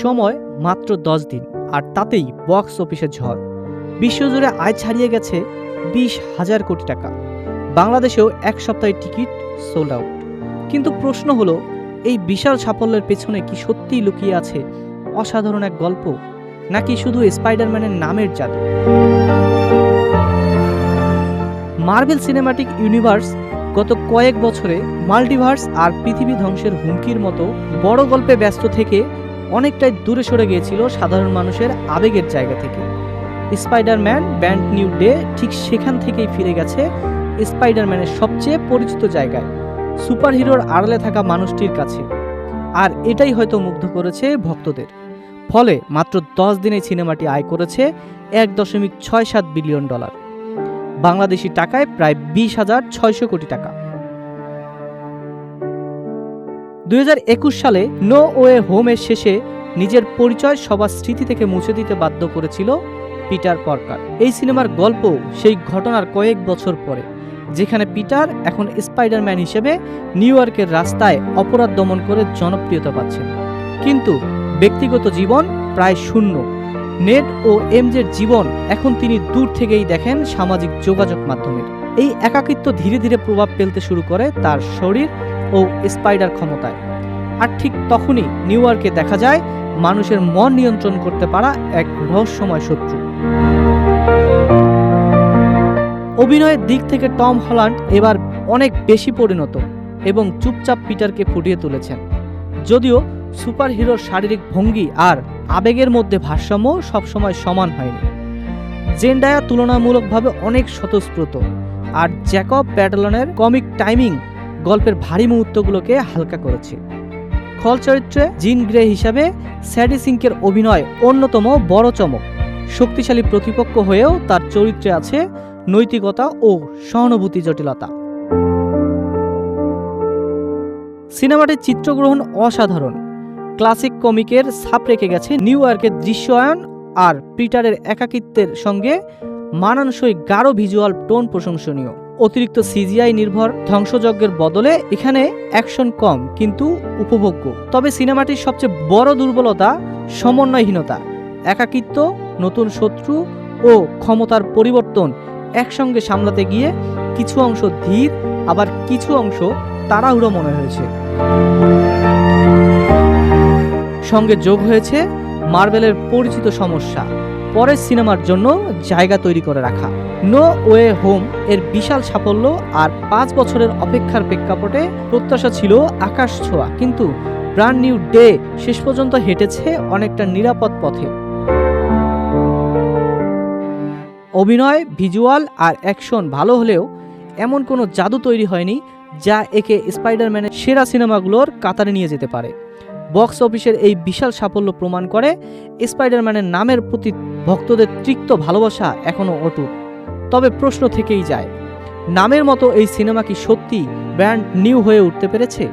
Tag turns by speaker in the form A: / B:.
A: সময় মাত্র 10 দিন, আর তাতেই বক্স অফিসের ঝড়। বিশ্বজুড়ে আয় ছাড়িয়ে গেছে 20,000 কোটি টাকা। বাংলাদেশেও এক সপ্তাহের টিকিট সোল্ড আউট। কিন্তু প্রশ্ন হলো, এই বিশাল সাফল্যের পেছনে কি সত্যিই লুকিয়ে আছে অসাধারণ এক গল্প, নাকি শুধু স্পাইডারম্যানের নামের জাদু? মার্ভেল সিনেম্যাটিক ইউনিভার্স গত কয়েক বছরে মাল্টিভার্স আর পৃথিবী ধ্বংসের হুমকির মতো বড় গল্পে ব্যস্ত থেকে অনেকটাই দূরে সরে গিয়েছিল সাধারণ মানুষের আবেগের জায়গা থেকে। স্পাইডারম্যান ব্র্যান্ড নিউ ডে ঠিক সেখান থেকেই ফিরে গেছে স্পাইডারম্যানের সবচেয়ে পরিচিত জায়গায়, সুপারহিরোর আড়ালে থাকা মানুষটির কাছে। আর এটাই হয়তো মুগ্ধ করেছে ভক্তদের। ফলে মাত্র 10 দিনে সিনেমাটি আয় করেছে $1.67 বিলিয়ন, বাংলাদেশি টাকায় প্রায় 20,600 কোটি টাকা। 2021 সালে নো ওয়ে হোমের শেষে নিজের পরিচয় সবার স্মৃতি থেকে মুছে দিতে বাধ্য করেছিল পিটার পার্কার। এই সিনেমার গল্প সেই ঘটনার কয়েক বছর পরে, যেখানে পিটার এখন স্পাইডারম্যান হিসেবে নিউ ইয়র্কের রাস্তায় অপরাধ দমন করে জনপ্রিয়তা পাচ্ছেন। কিন্তু ব্যক্তিগত জীবন প্রায় শূন্য। নেড ও এমজের জীবন এখন তিনি দূর থেকেই দেখেন সামাজিক যোগাযোগ মাধ্যমের। এই একাকিত্ব ধীরে ধীরে প্রভাব ফেলতে শুরু করে তার শরীর ও স্পাইডার ক্ষমতায়। আর ঠিক তখনই নিউ ইয়র্কে দেখা যায় মানুষের মন নিয়ন্ত্রণ করতে পারা এক রহস্যময় শত্রু। অভিনয়ের দিক থেকে টম হল্যান্ড এবার অনেক বেশি পরিণত এবং চুপচাপ পিটারকে ফুটিয়ে তুলেছেন। যদিও সুপারহিরোর শারীরিক ভঙ্গি আর আবেগের মধ্যে ভারসাম্য সবসময় সমান হয়নি। জেন্ডায়া তুলনামূলকভাবে অনেক স্বতঃস্ফূর্ত, আর জ্যাকব ব্যাটালনের কমিক টাইমিং গল্পের ভারী মুহূর্তগুলোকে হালকা করেছে। খল চরিত্রে জিন গ্রে হিসাবে স্যাডি সিঙ্কের অভিনয় অন্যতম বড় চমক। শক্তিশালী প্রতিপক্ষ হয়েও তার চরিত্রে আছে নৈতিকতা ও সহানুভূতি জটিলতা। সিনেমাটির চিত্রগ্রহণ অসাধারণ। ক্লাসিক কমিকের ছাপ রেখে গেছে নিউ ইয়র্কের দৃশ্যায়ন, আর পিটারের একাকিত্বের সঙ্গে মানানসই গাঢ় ভিজুয়াল টোন প্রশংসনীয়। অতিরিক্ত সিজিআই নির্ভর ধ্বংসযজ্ঞের বদলে এখানে অ্যাকশন কম কিন্তু উপভোগ্য। তবে সিনেমাটির সবচেয়ে বড় দুর্বলতা সমন্বয়হীনতা। একাকিত্ব, নতুন শত্রু ও ক্ষমতার পরিবর্তন একসঙ্গে সামলাতে গিয়ে কিছু অংশ ধীর, আবার কিছু অংশ তাড়াহুড়ো মনে হয়েছে। সঙ্গে যোগ হয়েছে মার্ভেলের পরিচিত সমস্যা, পরের সিনেমার জন্য জায়গা তৈরি করে রাখা। নো ওয়ে হোম এর বিশাল সাফল্য আর 5 বছরের অপেক্ষার প্রেক্ষাপটে প্রত্যাশা ছিল আকাশ ছোঁয়া, কিন্তু ব্র্যান্ড নিউ ডে শেষ পর্যন্ত হেঁটেছে অনেকটা নিরাপদ পথে। অভিনয়, ভিজুয়াল আর অ্যাকশন ভালো হলেও এমন কোনো জাদু তৈরি হয়নি যা একে স্পাইডারম্যানের সেরা সিনেমাগুলোর কাতারে নিয়ে যেতে পারে। বক্স অফিসের এই বিশাল সাফল্য প্রমাণ করে স্পাইডারম্যানের নামের প্রতি ভক্তদের তৃপ্ত ভালোবাসা এখনও অটুট। তবে প্রশ্ন থেকেই যায়, নামের মতো এই সিনেমা কি সত্যি ব্র্যান্ড নিউ হয়ে উঠতে পেরেছে?